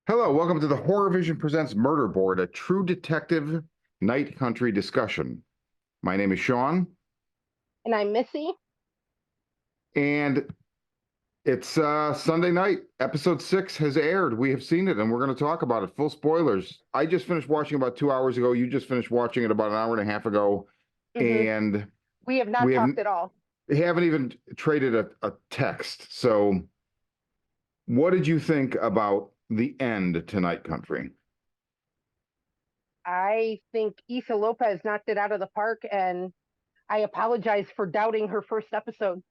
Hello, welcome to the Horror Vision Presents Murderboard, a true detective night country discussion. My name is Sean, And I'm Missy. and it's Sunday night. Episode 6 has aired. We have seen it, and we're going to talk about it. Full spoilers. I just finished watching about 2 hours ago. You just finished watching it about an hour and a half ago, Hmm. and We have not we talked at all. haven't even traded a text. So, what did you think about the end to Night Country? I think Issa Lopez knocked it out of the park, and I apologize for doubting her first episode.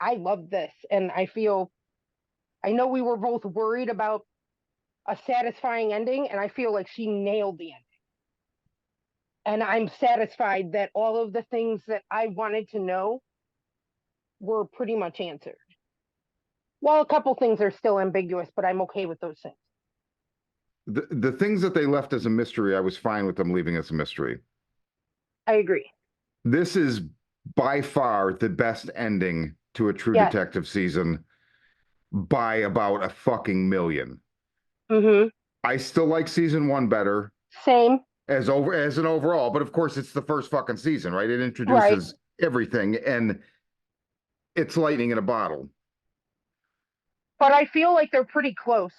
I love this, and I know we were both worried about a satisfying ending, and I feel like she nailed the ending. And I'm satisfied that all of the things that I wanted to know were pretty much answered. Well, a couple things are still ambiguous, but I'm okay with those things. The things that they left as a mystery, I was fine with them leaving as a mystery. I agree. This is by far the best ending to a True Yes. Detective season by about a fucking million. Mm-hmm. I still like season 1 better Same. as an overall, but of course it's the first fucking season, right? It Right. introduces everything, and it's lightning in a bottle. But I feel like they're pretty close.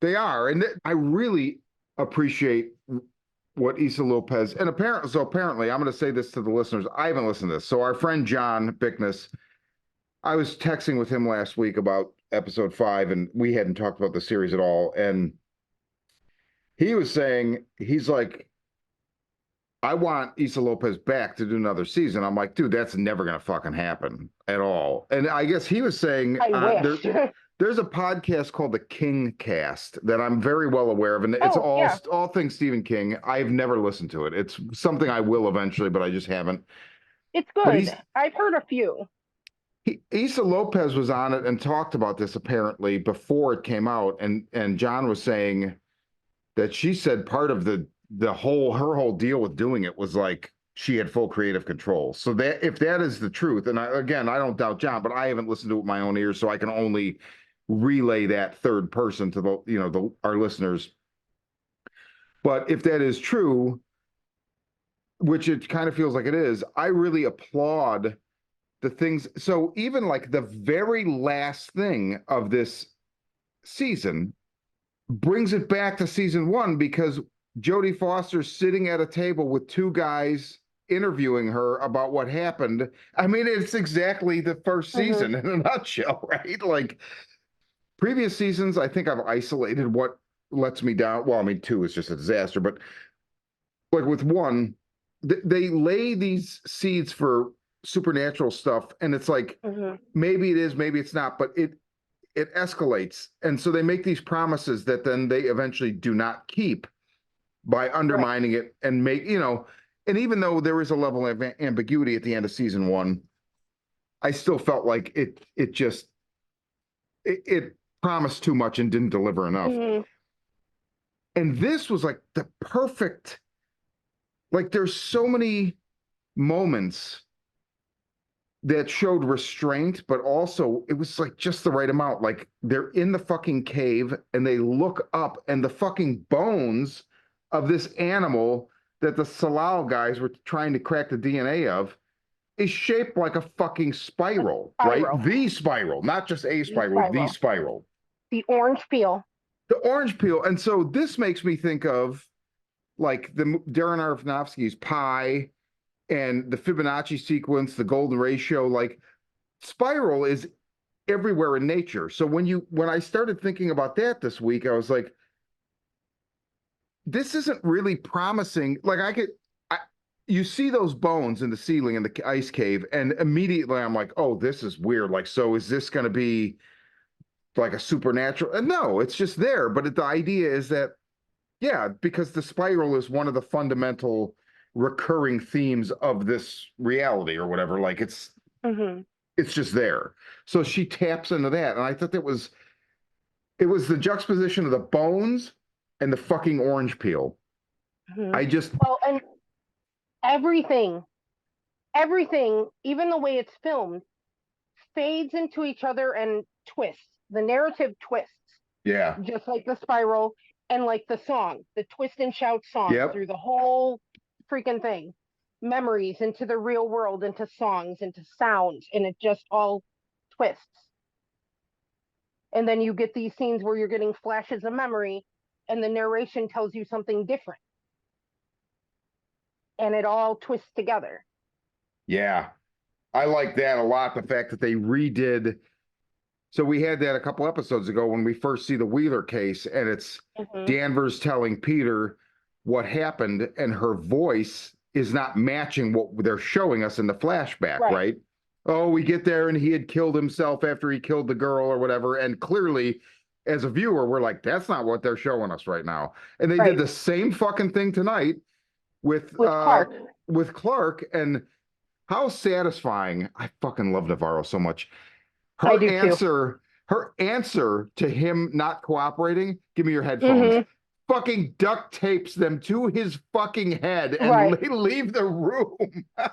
They are, and I really appreciate what Issa Lopez, and apparently I'm going to say this to the listeners. I haven't listened to this. So our friend John Bickness, I was texting with him last week about episode 5, and we hadn't talked about the series at all. And he was saying, he's like, I want Issa Lopez back to do another season. I'm like, dude, that's never going to fucking happen at all. And I guess he was saying, I wish. there's a podcast called the King Cast that I'm very well aware of, and it's all things Stephen King. I've never listened to it. It's something I will eventually, but I just haven't. It's But good. I've heard a few. Issa Lopez was on it and talked about this apparently before it came out, and John was saying that she said part of her whole deal with doing it was like she had full creative control. So that if that is the truth, and I don't doubt John, but I haven't listened to it with my own ears, so I can only relay that third person to our listeners. But if that is true, which it kind of feels like it is, I really applaud the things. So even like the very last thing of this season brings it back to season 1 because Jodie Foster's sitting at a table with two guys interviewing her about what happened. I mean, it's exactly the first season in a nutshell, right? Like previous seasons, I think I've isolated what lets me down. Well, I mean, 2 is just a disaster, but like with 1, they lay these seeds for supernatural stuff, and it's like maybe it is, maybe it's not, but it escalates, and so they make these promises that then they eventually do not keep by undermining it and and even though there is a level of ambiguity at the end of season 1, I still felt like it promised too much and didn't deliver enough. And this was like the perfect, like there's so many moments that showed restraint, but also it was like just the right amount. Like they're in the fucking cave and they look up, and the fucking bones of this animal that the Salal guys were trying to crack the DNA of is shaped like a fucking spiral, right? The spiral, not just a spiral, the spiral. The orange peel. The orange peel. And so this makes me think of like the Darren Aronofsky's Pi and the Fibonacci sequence, the golden ratio. Like spiral is everywhere in nature. So when I started thinking about that this week, I was like, this isn't really promising. Like you see those bones in the ceiling in the ice cave, and immediately I'm like, oh, this is weird. Like, so is this going to be like a supernatural? And no, it's just there. But the idea is that, yeah, because the spiral is one of the fundamental recurring themes of this reality or whatever. Like it's just there. So she taps into that, and I thought it was the juxtaposition of the bones and the fucking orange peel. And everything, even the way it's filmed, fades into each other and twists. The narrative twists. Yeah. just like the spiral and like the song, the twist and shout song Yep. through the whole freaking thing. Memories into the real world, into songs, into sounds, and it just all twists. And then you get these scenes where you're getting flashes of memory and the narration tells you something different. And it all twists together. Yeah. I like that a lot. The fact that they redid. So we had that a couple episodes ago when we first see the Wheeler case, and it's Danvers telling Peter what happened, and her voice is not matching what they're showing us in the flashback, right? Oh, we get there and he had killed himself after he killed the girl or whatever. And clearly, as a viewer, we're like, that's not what they're showing us right now. And they did the same fucking thing tonight with Clark. With Clark, and how satisfying. I fucking love Navaro so much. I do too. Her answer to him not cooperating, give me your headphones. Fucking duct tapes them to his fucking head and leave the room.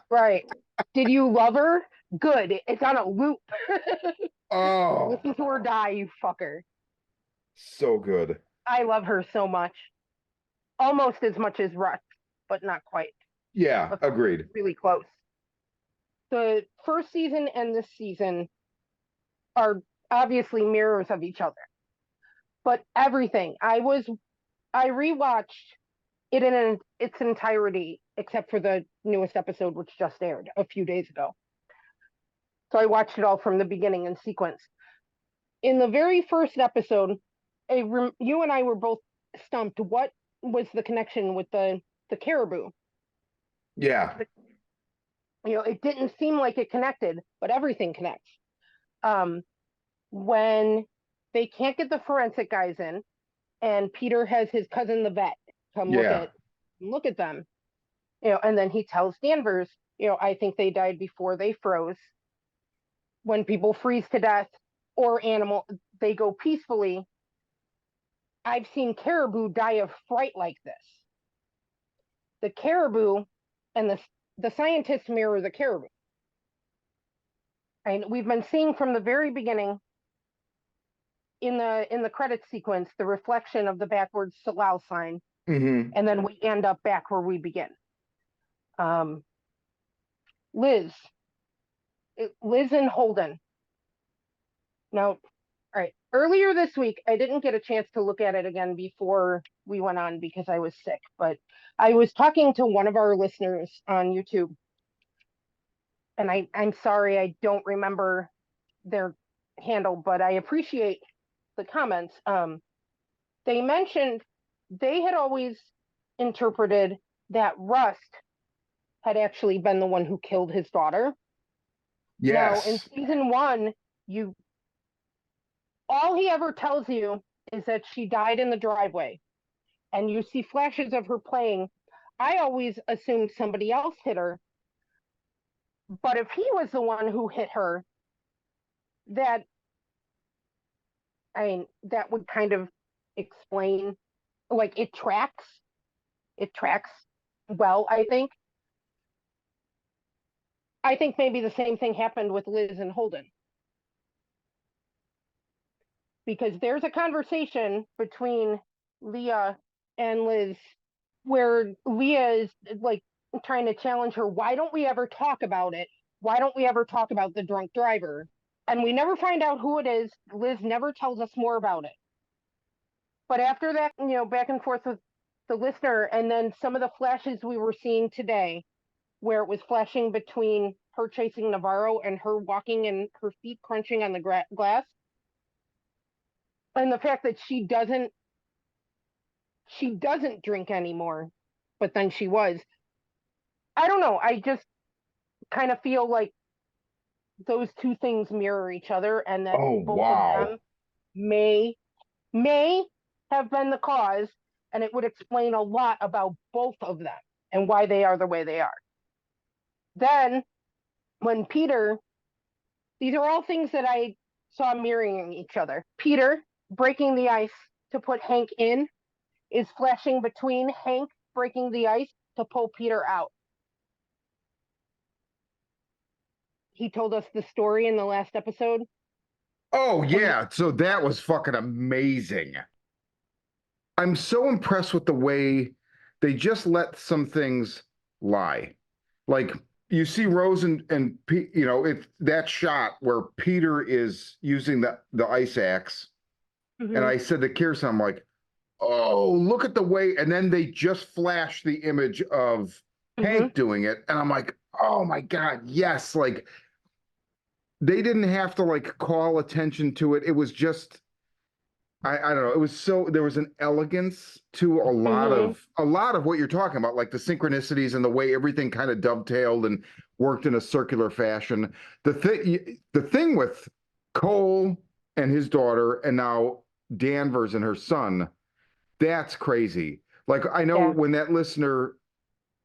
Right. Did you love her? Good. It's on a loop. Oh, Listen to her die, you fucker. so good. I love her so much. Almost as much as Russ, but not quite. Yeah, agreed. Really close. The first season and this season are obviously mirrors of each other. But everything, I rewatched it in its entirety, except for the newest episode, which just aired a few days ago. So I watched it all from the beginning in sequence. In the very first episode, you and I were both stumped. What was the connection with the caribou? Yeah. It didn't seem like it connected, but everything connects. When they can't get the forensic guys in, and Peter has his cousin the vet come look at them, and then he tells Danvers, I think they died before they froze. When people freeze to death or they go peacefully. I've seen caribou die of fright like this. The caribou and the scientists mirror the caribou. And we've been seeing from the very beginning in the credit sequence the reflection of the backwards Salal sign, and then we end up back where we begin. Liz and Holden. Now, all right. Earlier this week, I didn't get a chance to look at it again before we went on because I was sick, but I was talking to one of our listeners on YouTube, and I'm sorry I don't remember their handle, but I appreciate the comments. They mentioned they had always interpreted that Rust had actually been the one who killed his daughter. Yes. Now, in season 1, all he ever tells you is that she died in the driveway, and you see flashes of her playing. I always assumed somebody else hit her, but if he was the one who hit her, that would kind of explain, like, it tracks well. I think maybe the same thing happened with Liz and Holden, because there's a conversation between Leah and Liz where Leah is like trying to challenge her. Why don't we ever talk about it? Why don't we ever talk about the drunk driver? And we never find out who it is. Liz never tells us more about it. But after that, back and forth with the listener, and then some of the flashes we were seeing today, where it was flashing between her chasing Navaro and her walking and her feet crunching on the glass, and the fact that she doesn't drink anymore, but then she was. I don't know. I just kind of feel like those two things mirror each other, and that both of them may have been the cause, and it would explain a lot about both of them and why they are the way they are. Then, when Peter, these are all things that I saw mirroring each other. Peter breaking the ice to put Hank in is flashing between Hank breaking the ice to pull Peter out. He told us the story in the last episode Oh And yeah, so that was fucking amazing. I'm so impressed with the way they just let some things lie. Like you see Rose and you know, it's that shot where Peter is using the ice axe. And mhm, I said to Kirsten, I'm like, oh, look at the way. And then they just flash the image of mhm, Hank doing it. And I'm like, oh my God, yes. Like they didn't have to like call attention to it. It was just I don't know. It was so there was an elegance to mhm. a lot of what you're talking about, like the synchronicities and the way everything kind of dovetailed and worked in a circular fashion. The thing with Cole and his daughter, and now Danvers and her son, that's crazy. Like I know Yeah. when that listener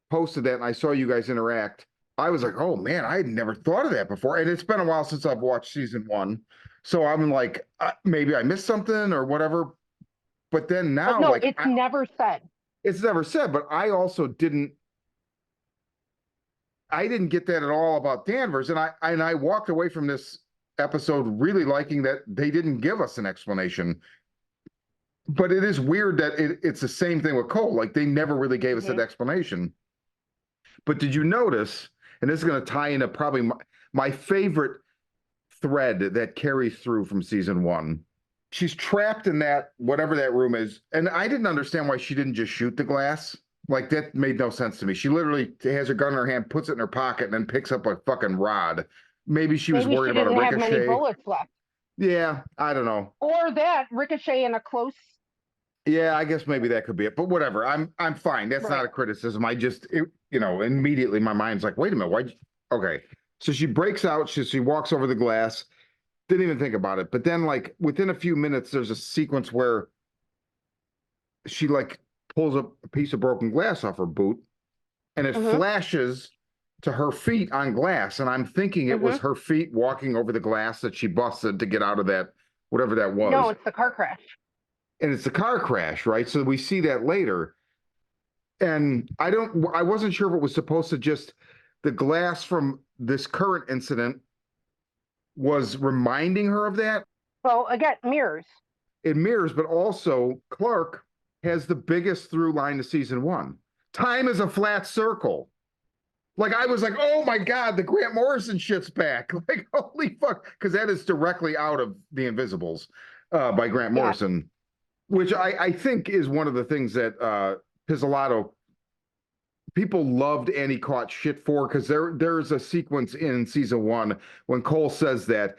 posted that and I saw you guys interact, I was like, oh man, I had never thought of that before. And it's been a while since I've watched season one. So I'm like, maybe I missed something or whatever. But then But now, no, like, it's never said. it's never said, but I also I didn't get that at all about Danvers. And I walked away from this episode really liking that they didn't give us an explanation. But it is weird that it's the same thing with Cole. Like, they never really gave us an Mhm. explanation. But did you notice, and this is going to tie into probably my favorite thread that carries through from season one. She's trapped in that whatever that room is, and I didn't understand why she didn't just shoot the glass. Like that made no sense to me. She literally has her gun in her hand, puts it in her pocket, and then picks up a fucking rod. Maybe she was Maybe worried she about a didn't have many ricochet. bullets left. Yeah, I don't know. Or that ricochet in a close. Yeah, I guess maybe that could be it. But whatever. I'm fine. That's not Right. a criticism. You know, immediately my mind's like, wait a minute, why? Okay. So she breaks out. She walks over the glass. Didn't even think about it. But then, like within a few minutes, there's a sequence where she like pulls a piece of broken glass off her boot, and it Mhm. flashes to her feet on glass. And I'm thinking it was Mhm. her feet walking over the glass that she busted to get out of that whatever that No, was. it's the car crash. And it's a car crash, right? So we see that later. And I wasn't sure if it was supposed to just the glass from this current incident was reminding her of that. Well, again, mirrors. It mirrors, but also Clark has the biggest through line to season one. Time is a flat circle. Like I was like, oh my God, the Grant Morrison shit's back. Like, holy fuck. Because that is directly out of The Invisibles by Grant Yeah. Morrison, which I think is one of the things that Pizzolatto people loved Annie caught shit for because there's a sequence in season one when Cole says that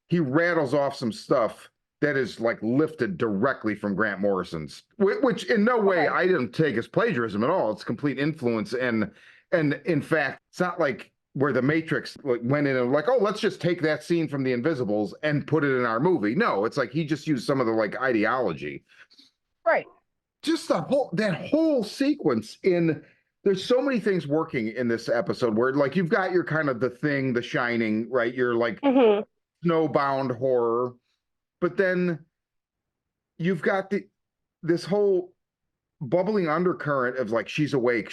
he rattles off some stuff that is like lifted directly from Grant Morrison's, which in no way Okay. I didn't take as plagiarism at all. It's complete influence, and in fact, it's not like where the Matrix like went in and like, oh, let's just take that scene from The Invisibles and put it in our movie. No, it's like he just used some of the like ideology. Right. Just that whole sequence in there's so many things working in this episode where like you've got your kind of the thing, the shining, right? You're like Mhm. snowbound horror, but then you've got this whole bubbling undercurrent of like she's awake,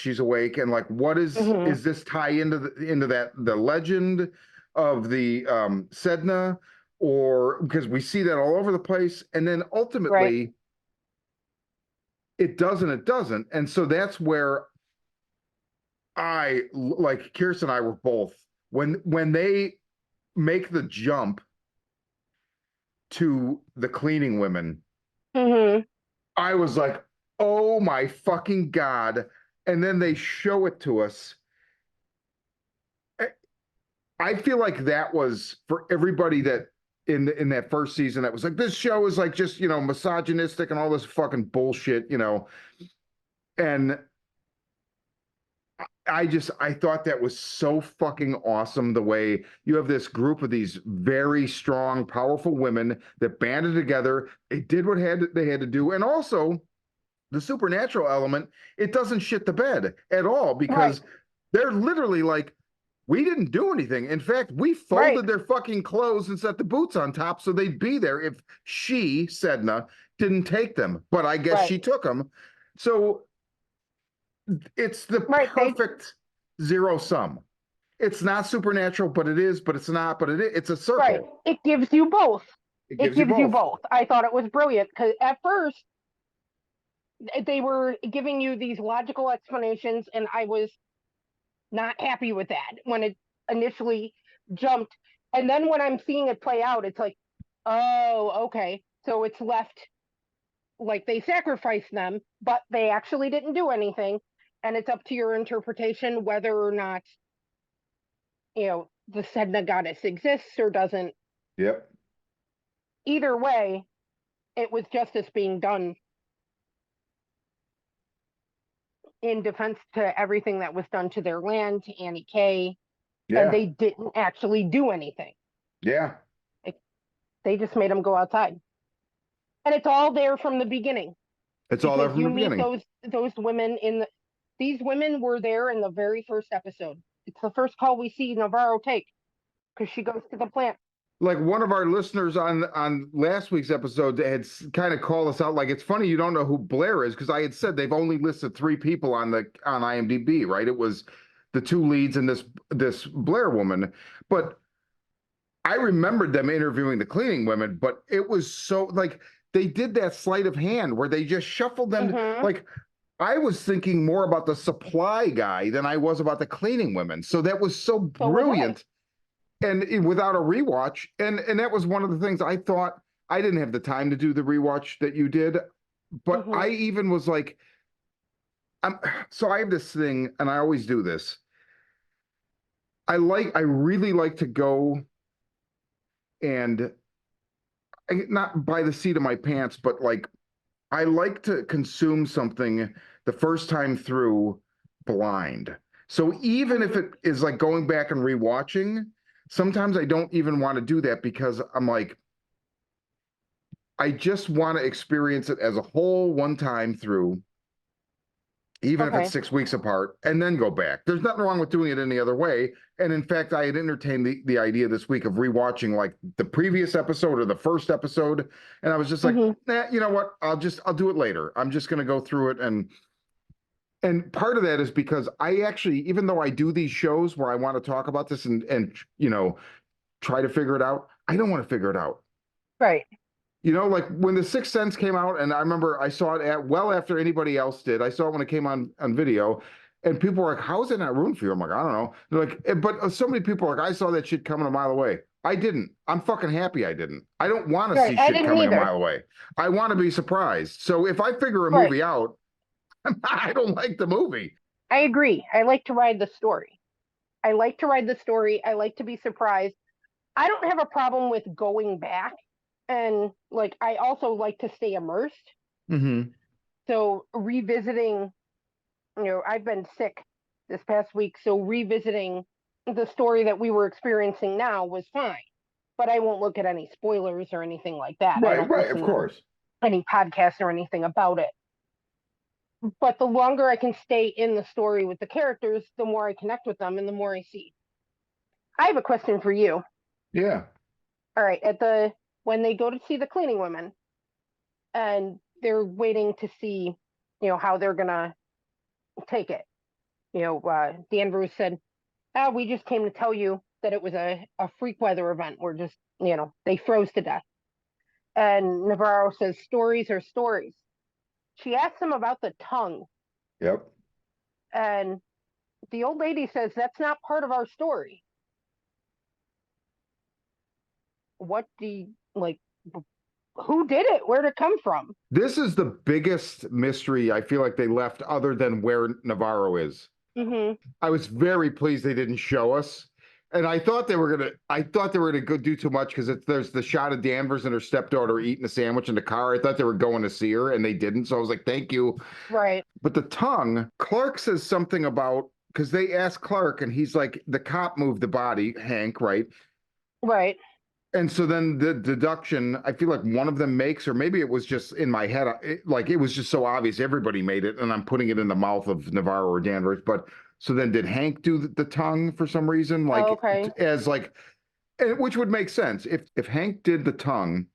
and like what Mhm. is this tie into into that the legend of the Sedna, or because we see that all over the place, and then Right. ultimately it doesn't, and so that's where I like Kirsten and I were both when they make the jump to the cleaning women. Mhm. I was like, oh my fucking God. And then they show it to us. I feel like that was for everybody that in that first season that was like, this show is like just, you know, misogynistic and all this fucking bullshit, you know. And I thought that was so fucking awesome the way you have this group of these very strong, powerful women that banded together. They did what they had to do. And also the supernatural element, it doesn't shit the bed at all Right. because they're literally like, we didn't do anything. In fact, we Right. folded their fucking clothes and set the boots on top so they'd be there if she, Sedna, didn't take them. But I guess Right. she took them. So it's the Right. They. perfect zero sum. It's not supernatural, but it is, but it's not, but it is. It's a Right. circle. It gives you both. It It gives you gives you both. both. I thought it was brilliant because at first they were giving you these logical explanations, and I was not happy with that when it initially jumped. And then when I'm seeing it play out, it's like, oh, okay. So it's left like they sacrificed them, but they actually didn't do anything. And it's up to your interpretation whether or not, the Sedna goddess exists or doesn't. Yep. Either way, it was justice being done in defense to everything that was done to their land, to Annie K, and Yeah. they didn't actually do anything. Yeah. They just made them go outside. And it's all there from the beginning It's all there because from you the meet beginning. those women these women were there in the very first episode. It's the first call we see Navarro take because she goes to the plant. Like one of our listeners on last week's episode had kind of called us out. Like, it's funny you don't know who Blair is, because I had said they've only listed 3 people on IMDb, right? It was the 2 leads and this Blair woman. But I remembered them interviewing the cleaning women, but it was so like they did that sleight of hand where they just shuffled them. Mm-hmm. Like, I was thinking more about the supply guy than I was about the cleaning women. So that was so So was I. brilliant. And without a rewatch, and that was one of the things I thought. I didn't have the time to do the rewatch that you did, but Mm-hmm. I even was like, so I have this thing, and I always do this. I really like to go and not by the seat of my pants, but like I like to consume something the first time through blind. So even if it is like going back and rewatching, sometimes I don't even want to do that because I'm like, I just want to experience it as a whole one time through, even if it's Okay. 6 weeks apart, and then go back. There's nothing wrong with doing it any other way. And in fact, I had entertained the idea this week of rewatching like the previous episode or the first episode. And I was just like, Mm-hmm. nah, you know what? I'll do it later. I'm just gonna go through it. And part of that is because I actually, even though I do these shows where I want to talk about this and try to figure it out, I don't want to figure it out. Right. Like when The Sixth Sense came out, and I remember I saw it well after anybody else did. I saw it when it came on video, and people were like, "How is it not ruined for you?" I'm like, "I don't know." They're like, but so many people are like, "I saw that shit coming a mile away." I didn't. I'm fucking happy I didn't. I don't want to Right. see I shit didn't coming a either. mile away. I want to be surprised. So if I figure a Right. movie out, I don't like the movie. I agree. I like to ride the story. I like to ride the story. I like to be surprised. I don't have a problem with going back. And like, I also like to stay immersed. Mm-hmm. So revisiting, I've been sick this past week. So revisiting the story that we were experiencing now was fine. But I won't look at any spoilers or anything like that. I Right, don't right, of listen to course. any podcasts or anything about it. But the longer I can stay in the story with the characters, the more I connect with them and the more I see. I have a question for you. Yeah. All right, when they go to see the cleaning women and they're waiting to see, how they're gonna take it. Danvers said, we just came to tell you that it was a freak weather event. We're just, they froze to death. And Navarro says, stories are stories. She asks him about the tongue. Yep. And the old lady says, that's not part of our story. What do you, like, who did it? Where'd it come from? This is the biggest mystery I feel like they left other than where Navarro is. Mm-hmm. I was very pleased they didn't show us. And I thought they were gonna go do too much because there's the shot of Danvers and her stepdaughter eating a sandwich in the car. I thought they were going to see her and they didn't. So I was like, thank you. Right. But the tongue, Clark says something about, because they ask Clark and he's like, the cop moved the body, Hank, right? Right. And so then the deduction, I feel like one of them makes, or maybe it was just in my head, like it was just so obvious everybody made it, and I'm putting it in the mouth of Navarro or Danvers. But so then did Hank do the tongue for some reason, Oh, like okay. as like, which would make sense if Hank did the tongue,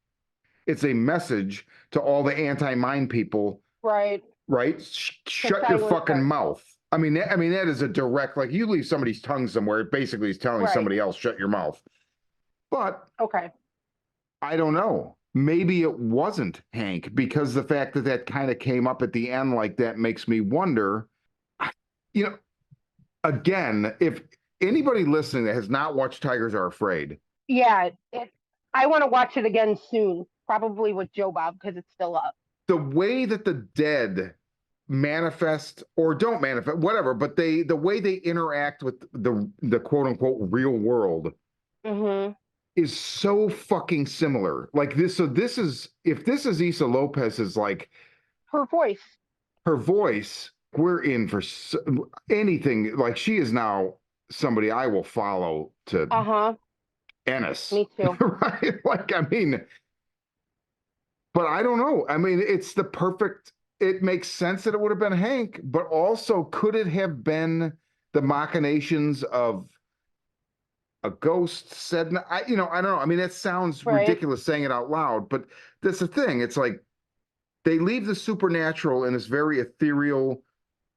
it's a message to all the anti-mind people, Right. right? Shut your fucking them. mouth. I mean, that is a direct, like you leave somebody's tongue somewhere, it basically is telling Right. somebody else, shut your mouth. But Okay. I don't know. Maybe it wasn't Hank because the fact that that kind of came up at the end like that makes me wonder. You know, again, if anybody listening that has not watched Tigers Are Afraid, Yeah, I want to watch it again soon, probably with Joe Bob because it's still up. the way that the dead manifest or don't manifest, whatever, but the way they interact with the quote unquote real world Mm-hmm. is so fucking similar. Like this, so this is if this is Issa Lopez's like Her voice. her voice, we're in for anything. Like she is now somebody I will follow to Uh-huh. Ennis, Me too. right? Like I mean, but I don't know. I mean, it's the perfect. It makes sense that it would have been Hank, but also could it have been the machinations of a ghost said? I don't know. I mean, that sounds Right. ridiculous saying it out loud, but that's the thing. It's like they leave the supernatural in this very ethereal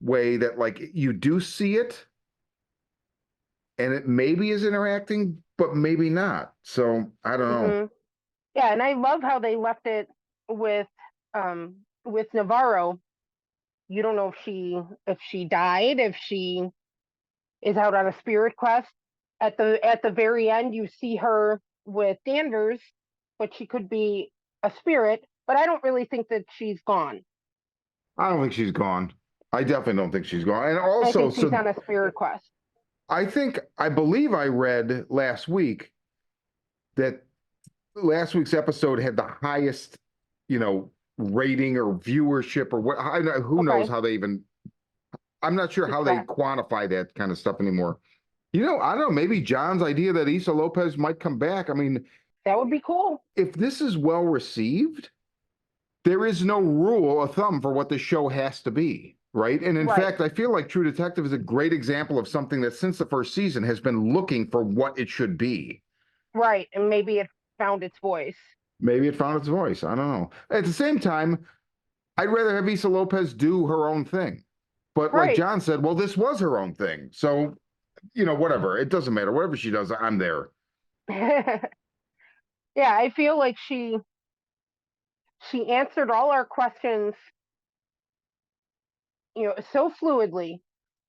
way that like you do see it, and it maybe is interacting, but maybe not. So I don't know. Mm-hmm. Yeah, and I love how they left it with with Navarro. You don't know if she died, if she is out on a spirit quest. At the very end, you see her with Danvers, but she could be a spirit. But I don't really think that she's gone. I don't think she's gone. I definitely don't think she's gone. And I also, think she's so on a spirit quest. I believe I read last week that last week's episode had the highest, you know, rating or viewership or what, who knows Okay, how they even, I'm not sure keep how they track. quantify that kind of stuff anymore. I don't know, maybe John's idea that Issa Lopez might come back. I mean, That would be cool. if this is well received, there is no rule of thumb for what the show has to be, right? And in Right, fact, I feel like True Detective is a great example of something that since the first season has been looking for what it should be. right, and maybe it found its voice. Maybe it found its voice. I don't know. At the same time, I'd rather have Issa Lopez do her own thing. But like Right. John said, well, this was her own thing. So, whatever. It doesn't matter. Whatever she does, I'm there. Yeah, I feel like she answered all our questions, so fluidly,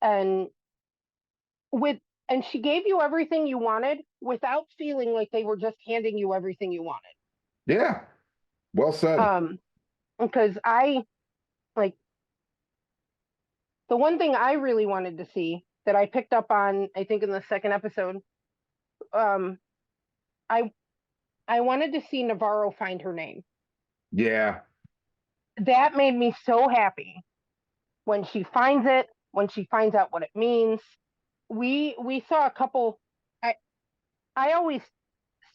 and with and she gave you everything you wanted without feeling like they were just handing you everything you wanted. Yeah. Well said. Because I like the one thing I really wanted to see that I picked up on, I think in the second episode, um, I I wanted to see Navarro find her name. Yeah. That made me so happy when she finds it, when she finds out what it means. We saw a couple. I I always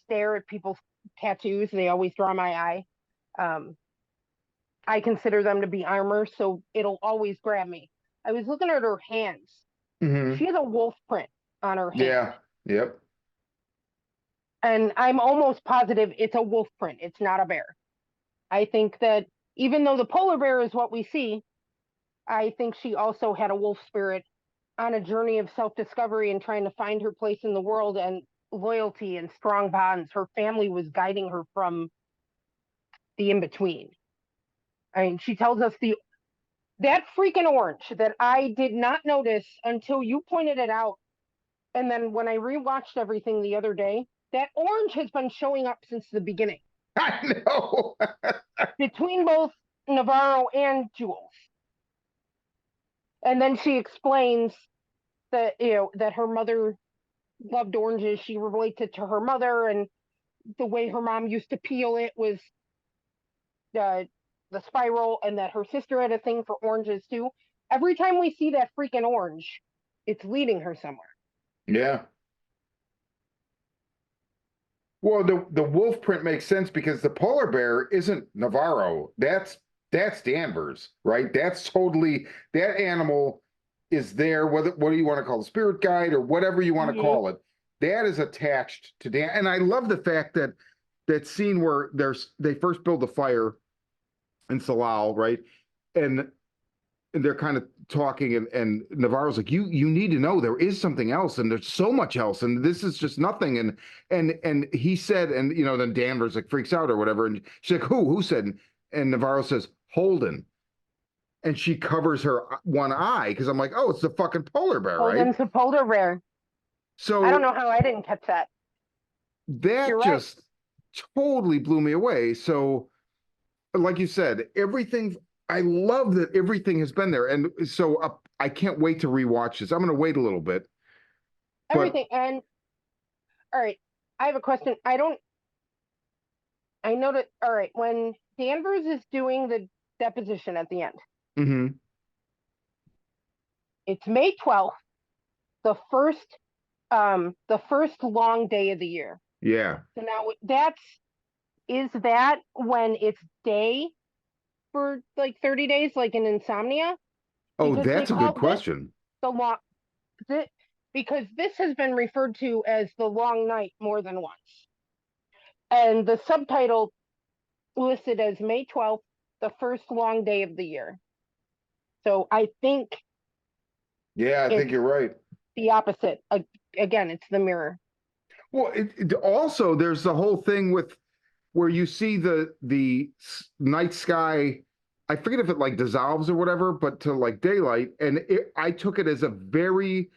stare at people's tattoos. They always draw my eye. Um, I consider them to be armor, so it'll always grab me. I was looking at her hands. Hmm. She has a wolf print on her hand. Yeah. Yep. And I'm almost positive it's a wolf print. It's not a bear. I think that even though the polar bear is what we see, I think she also had a wolf spirit on a journey of self discovery and trying to find her place in the world and loyalty and strong bonds. Her family was guiding her from the in between. I mean, she tells us that freaking orange that I did not notice until you pointed it out. And then when I rewatched everything the other day, that orange has been showing up since the beginning I know. between both Navarro and Jules. And then she explains that that her mother loved oranges. She relates it to her mother, and the way her mom used to peel it was uh, the spiral, and that her sister had a thing for oranges too. Every time we see that freaking orange, it's leading her somewhere. Yeah. Well, the wolf print makes sense because the polar bear isn't Navarro. That's Danvers, right? That's totally that animal is there. What do you want to call the spirit guide or whatever you want to Mm-hmm. call it? That is attached to Dan. And I love the fact that that scene where they first build the fire in Salal, right? And they're kind of talking, and Navarro's like, you need to know there is something else, and there's so much else, and this is just nothing. And he said, and then Danvers like freaks out or whatever, and she's like, who said? And Navarro says, Holden. And she covers her one eye because I'm like, oh, it's the fucking polar bear, right? Holden's a polar bear. I don't So know how I didn't catch that. that You're right. just totally blew me away. So, like you said, everything, I love that everything has been there. And so I can't wait to rewatch this. I'm going to wait a little bit, but Everything. And all right, I have a question. I know that, all right, when Danvers is doing the deposition at the end, mhm, it's May 12th, the first long day of the year. yeah. So now is that when it's day for like 30 days, like in Insomnia? Oh, Because they that's a good call this question. the long, because this has been referred to as the long night more than once. And the subtitle listed as May 12th, the first long day of the year. So I think Yeah, I think it's you're right. the opposite. Again, it's the mirror. Well, also there's the whole thing with where you see the night sky. I forget if it like dissolves or whatever, but to like daylight, and I took it as the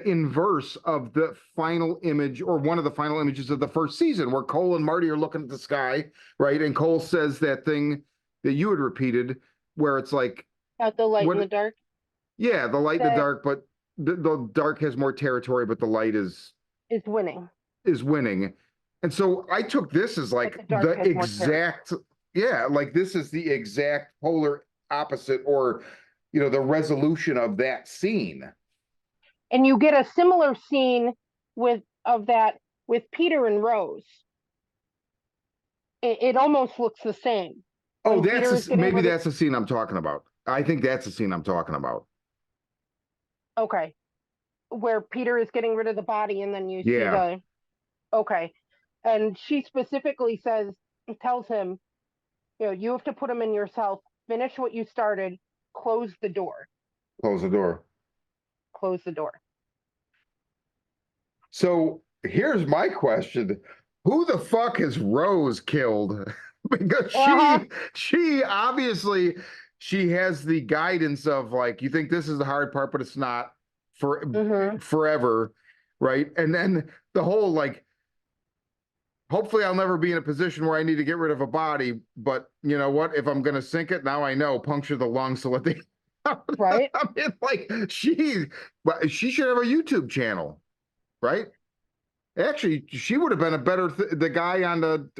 inverse of the final image or one of the final images of the first season, where Cole and Marty are looking at the sky, right? And Cole says that thing that you had repeated, where it's like, About the light and the what? dark. Yeah, the light and the That dark, but the dark has more territory, but the light is winning. is winning. And so I took this as But like the dark the has more territory. exact, yeah, like this is the exact polar opposite, or the resolution of that scene. And you get a similar scene with Peter and Rose. It almost looks the same Oh, when Peter is getting maybe rid of. that's the scene I'm talking about. I think that's the scene I'm talking about. Okay, where Peter is getting rid of the body, and then you see Yeah, the. Okay, and she specifically tells him, you have to put him in yourself. Finish what you started. Close the door. close the door. Close the door. So here's my question. Who the fuck has Rose killed? Because Uh-huh. she obviously she has the guidance of like, you think this is the hard part, but it's not for Mm-hmm. forever, right? And then the whole like, hopefully I'll never be in a position where I need to get rid of a body, but you know what? If I'm gonna sink it, now I know, puncture the lung so let the Right. I mean, like she should have a YouTube channel, right? Actually, she would have been a better the guy on the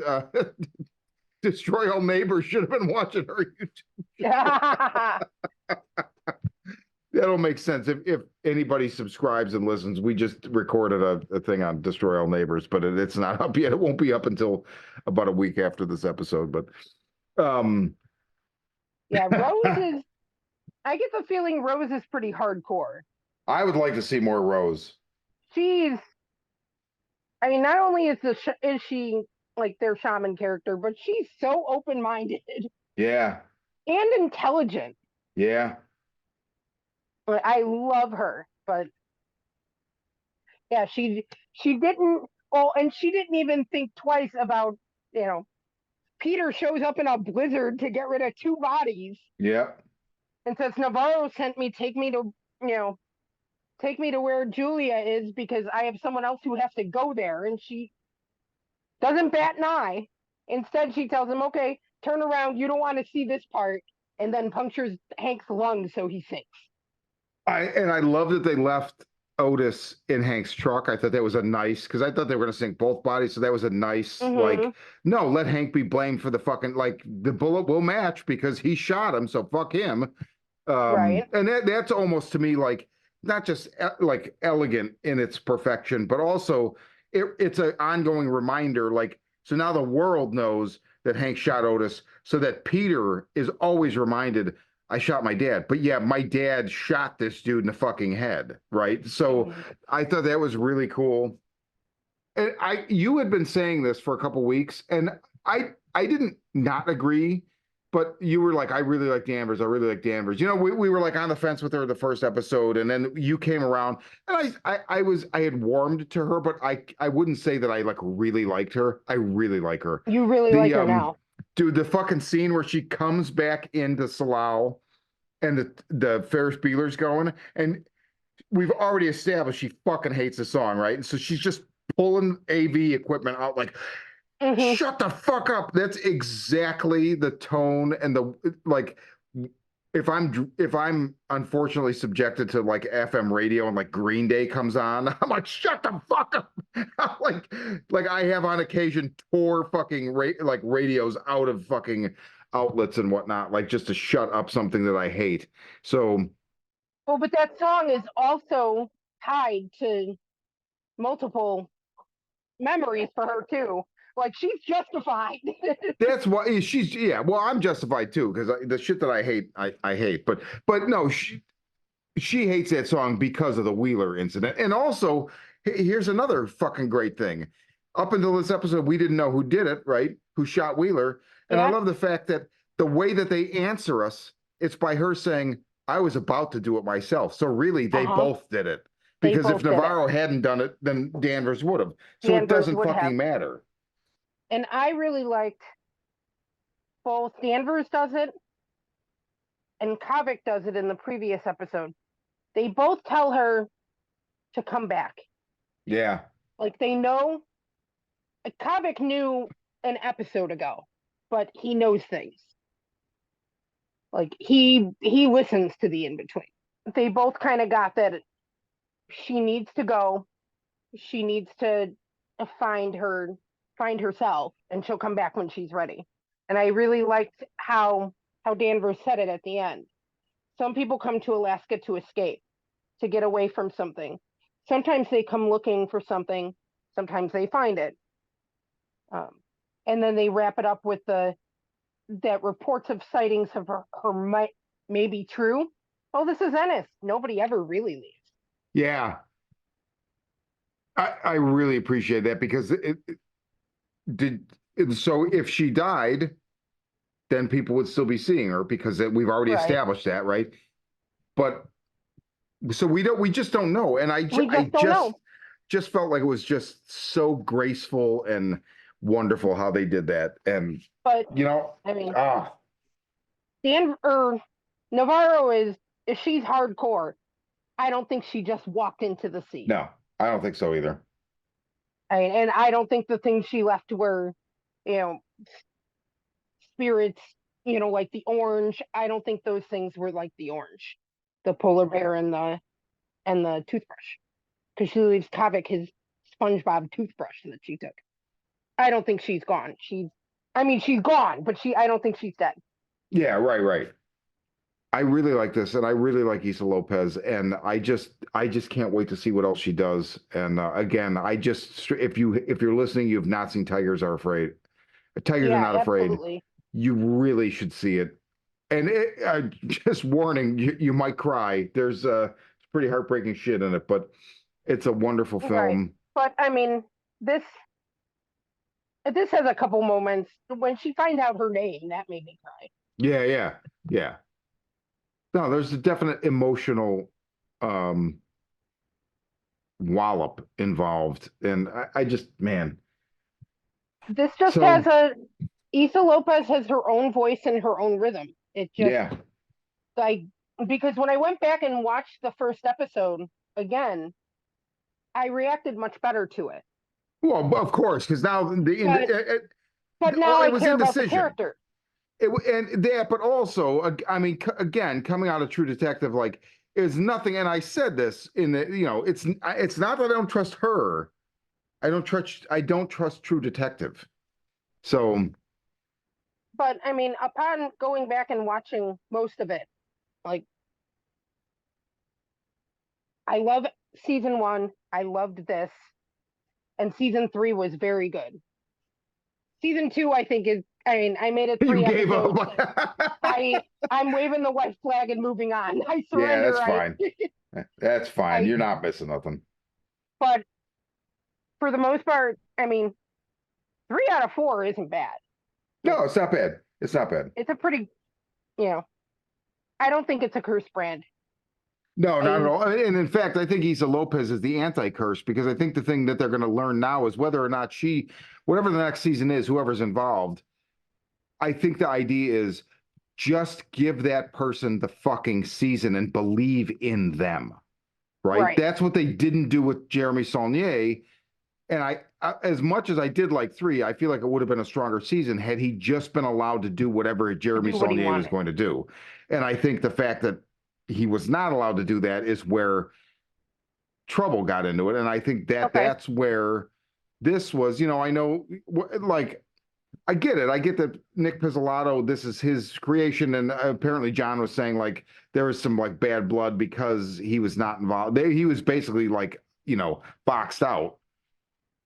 Destroy All Neighbors should have been watching her YouTube. That'll make sense if anybody subscribes and listens. We just recorded a thing on Destroy All Neighbors, but it's not up yet. It won't be up until about a week after this episode. But Yeah, Rose is. I get the feeling Rose is pretty hardcore. I would like to see more Rose. She's. I mean, not only is she like their shaman character, but she's so open minded Yeah, and intelligent. yeah. I love her, but yeah, she didn't. Well, and she didn't even think twice about Peter shows up in a blizzard to get rid of two bodies Yeah. and says Navarro sent me. Take me to where Julia is because I have someone else who has to go there, and she doesn't bat an eye. Instead, she tells him, "Okay, turn around. You don't want to see this part," and then punctures Hank's lungs so he sinks. I love that they left Otis in Hank's truck. I thought that was a nice because I thought they were going to sink both bodies. So that was a nice Mm-hmm. like, no, let Hank be blamed for the fucking like the bullet will match because he shot him. So fuck him. Right. And that's almost to me like not just like elegant in its perfection, but also it's an ongoing reminder. Like, so now the world knows that Hank shot Otis, so that Peter is always reminded, I shot my dad. But yeah, my dad shot this dude in the fucking head, right? So Mm-hmm. I thought that was really cool. And you had been saying this for a couple weeks, and I didn't not agree, but you were like, I really like Danvers. I really like Danvers. You know, we were like on the fence with her the first episode, and then you came around, and I had warmed to her, but I wouldn't say that I like really liked her. I really like her. You really The like her now. dude, the fucking scene where she comes back into Salau and the Ferris Bueller's going, and we've already established she fucking hates the song, right? And so she's just pulling AV equipment out like, Hmm. shut the fuck up. That's exactly the tone and the like. If I'm unfortunately subjected to like FM radio and like Green Day comes on, I'm like, shut the fuck up. like I have on occasion tore fucking like radios out of fucking outlets and whatnot, like just to shut up something that I hate. So Well, but that song is also tied to multiple memories for her too. Like she's justified. that's why she's yeah. Well, I'm justified too because the shit that I hate, I hate. But no, she hates that song because of the Wheeler incident. And also, here's another fucking great thing. Up until this episode, we didn't know who did it, right? Who shot Wheeler. And I Yeah. love the fact that the way that they answer us, it's by her saying, I was about to do it myself. So really, Uh they huh. both did it. They Because if both did it. Navarro hadn't done it, then Danvers would have. So it Danvers doesn't would have. fucking matter. And I really liked both Danvers does it and Kavik does it in the previous episode. They both tell her to come back. Yeah. Like they know Kavik knew an episode ago, but he knows things. Like he listens to the in between. They both kind of got that she needs to go. She needs to find herself, and she'll come back when she's ready. And I really liked how Danvers said it at the end. Some people come to Alaska to escape, to get away from something. Sometimes they come looking for something. Sometimes they find it. Um, and then they wrap it up with that reports of sightings of her may be true. Oh, this is Ennis. Nobody ever really leaves. Yeah. I really appreciate that because it did. So if she died, then people would still be seeing her because we've already Right. established that, right? But so we just don't know. And We I just don't know. just felt like it was just so graceful and wonderful how they did that. And But you know, I mean, ah, Dan or Navarro is she's hardcore. I don't think she just walked into the sea. no, I don't think so either. And I don't think the things she left were, you know, spirits, like the orange. I don't think those things were like the orange, the polar bear and the toothbrush, because she leaves Kavik his SpongeBob toothbrush that she took. I don't think she's gone. I mean, she's gone, but I don't think she's dead. Yeah, right. I really like this, and I really like Issa Lopez, and I just can't wait to see what else she does. And again, if you're listening, you have not seen Tigers Are Afraid. Tigers Are Yeah, Not Afraid. absolutely. You really should see it. And just warning, you might cry. There's pretty heartbreaking shit in it, but it's a wonderful Right. film. But I mean, this has a couple moments when she finds out her name that made me cry. Yeah. No, there's a definite emotional um wallop involved, and I just man. This just So has a Issa Lopez has her own voice and her own rhythm. It just yeah. like because when I went back and watched the first episode again, I reacted much better to it. Well, of course, because now But now well, I it was care about the indecision. character. And that, but also, I mean, again, coming out of True Detective, like, is nothing. And I said this in the, it's not that I don't trust her. I don't trust True Detective. So But I mean, upon going back and watching most of it, like I love season one. I loved this, and season three was very good. Season two, I think is. I mean, I made it you three gave episodes. up. I'm waving the white flag and moving on. I Yeah, surrender. that's fine. That's fine. I. You're not missing nothing. But for the most part, I mean, 3 out of 4 isn't bad. Like No, it's not bad. It's not bad. It's a pretty, you know, I don't think it's a curse brand. No, not at I all. And in fact, I think Issa Lopez is the anti-curse, because I think the thing that they're going to learn now is whether or not she, whatever the next season is, whoever's involved, I think the idea is just give that person the fucking season and believe in them, right? right. That's what they didn't do with Jeremy Saulnier. And as much as I did like 3, I feel like it would have been a stronger season had he just been allowed to do whatever Jeremy Do what he Saulnier was wanted. going to do. And I think the fact that he was not allowed to do that is where trouble got into it. And I think that Okay. that's where this was, I know, like, I get it. I get that Nick Pizzolatto, this is his creation. And apparently John was saying like there was some like bad blood because he was not involved. He was basically like, boxed out.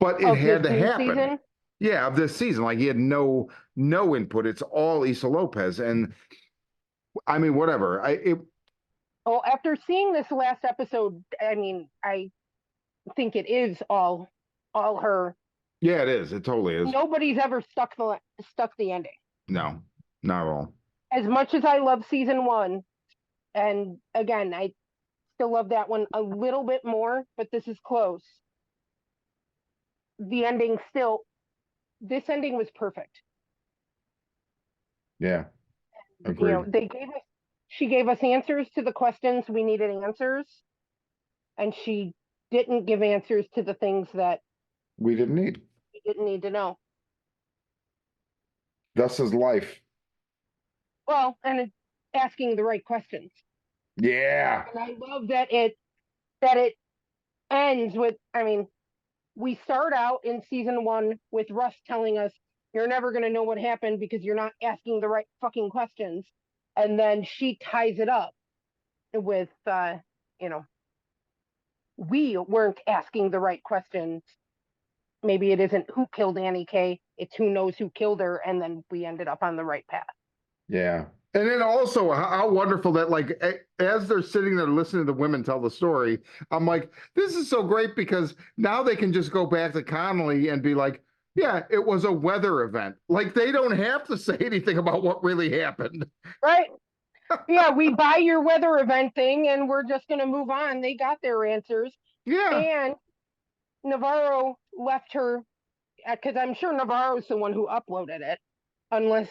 But it Of had this to new happen. season? Yeah, of this season. Like he had no input. It's all Issa Lopez. And I mean, whatever. Oh, after seeing this last episode, I mean, I think it is all her. Yeah, it is. It totally is. Nobody's ever stuck the ending. No, not at all. As much as I love season 1, and again, I still love that one a little bit more, but this is close. The ending still, this ending was perfect. Yeah. Agreed. She gave us answers to the questions we needed answers, and she didn't give answers to the things that We didn't need. we didn't need to know. Thus is life. Well, and asking the right questions. Yeah. And I love that it ends with, I mean, we start out in season 1 with Russ telling us you're never going to know what happened because you're not asking the right fucking questions. And then she ties it up with, we weren't asking the right questions. Maybe it isn't who killed Annie K, it's who knows who killed her. And then we ended up on the right path. Yeah. And then also how wonderful that like as they're sitting there listening to the women tell the story, I'm like, this is so great because now they can just go back to Connolly and be like, yeah, it was a weather event. Like they don't have to say anything about what really happened. Right. Yeah, we buy your weather event thing and we're just going to move on. They got their answers. Yeah. And Navarro left her, because I'm sure Navarro's the one who uploaded it, unless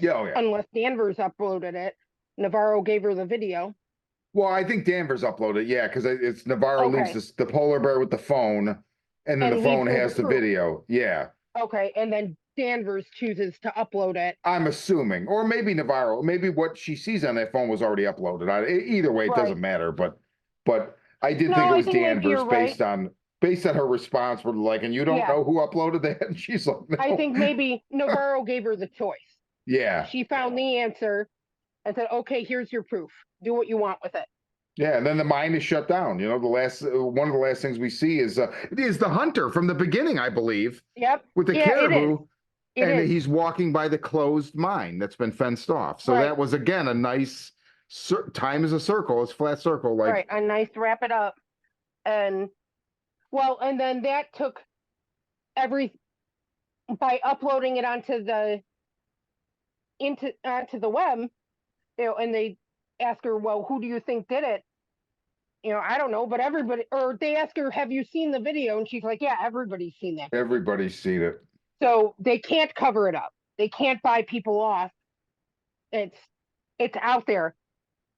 Danvers uploaded it. Navarro gave her the video. Well, I think Danvers uploaded it, yeah, because it's Navarro leaves the polar bear with the phone, and then the phone has the video. Yeah. Okay, and then Danvers chooses to upload it. I'm assuming, or maybe Navarro, maybe what she sees on that phone was already uploaded. Either way, it doesn't matter. But I did think it was Danvers based on her response. We're like, and you don't know who uploaded that? And she's like, no. I think maybe Navarro gave her the choice. Yeah. She found the answer and said, okay, here's your proof. Do what you want with it. Yeah, and then the mine is shut down. The last one of the last things we see is the hunter from the beginning, I believe. Yep. With the caribou. And he's walking by the closed mine that's been fenced off. So that was, again, a nice time is a circle. It's a flat circle. Like, a nice wrap it up. And then that took by uploading it onto the web, and they ask her, well, who do you think did it? I don't know, but everybody, or they ask her, have you seen the video? And she's like, yeah, everybody's seen that. Everybody's seen it. So they can't cover it up. They can't buy people off. It's out there.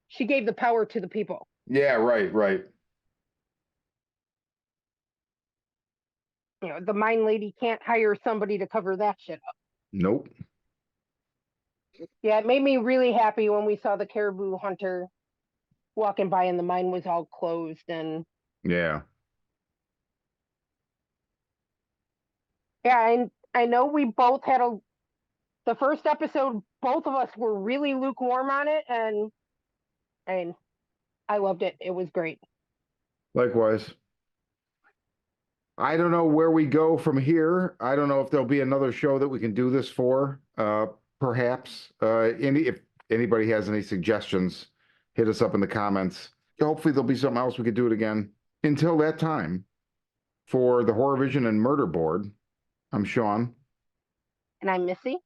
She gave the power to the people. Yeah, right. The mine lady can't hire somebody to cover that shit up. Nope. Yeah, it made me really happy when we saw the caribou hunter walking by and the mine was all closed and yeah. Yeah, and I know we both had the first episode, both of us were really lukewarm on it, and I loved it. It was great. Likewise. I don't know where we go from here. I don't know if there'll be another show that we can do this for. Perhaps. If anybody has any suggestions, hit us up in the comments. Hopefully there'll be something else we could do it again. Until that time, for the Horror Vision and Murderboard, I'm Sean. And I'm Missy.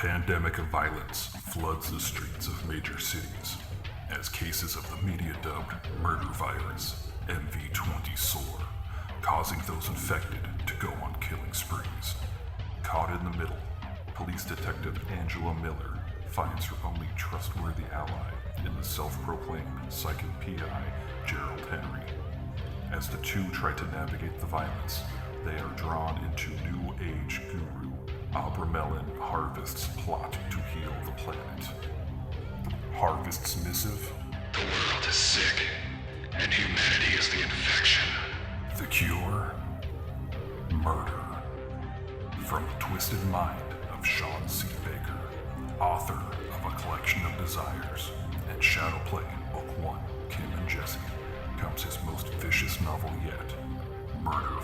pandemic of violence floods the streets of major cities as cases of the media-dubbed murder virus, MV20, soar, causing those infected to go on killing sprees. Caught in the middle, police detective Angela Miller finds her only trustworthy ally in the self-proclaimed psychic PI, Gerald Henry. As the two try to navigate the violence, they are drawn into New Age guru Abramelin Harvest's plot to heal the planet. Harvest's missive? The world is sick, and humanity is the infection. The cure? Murder. From the twisted mind of Sean C. Baker, author of A Collection of Desires and Shadowplay Book 1, Kim and Jesse, comes his most vicious novel yet, Murderboard.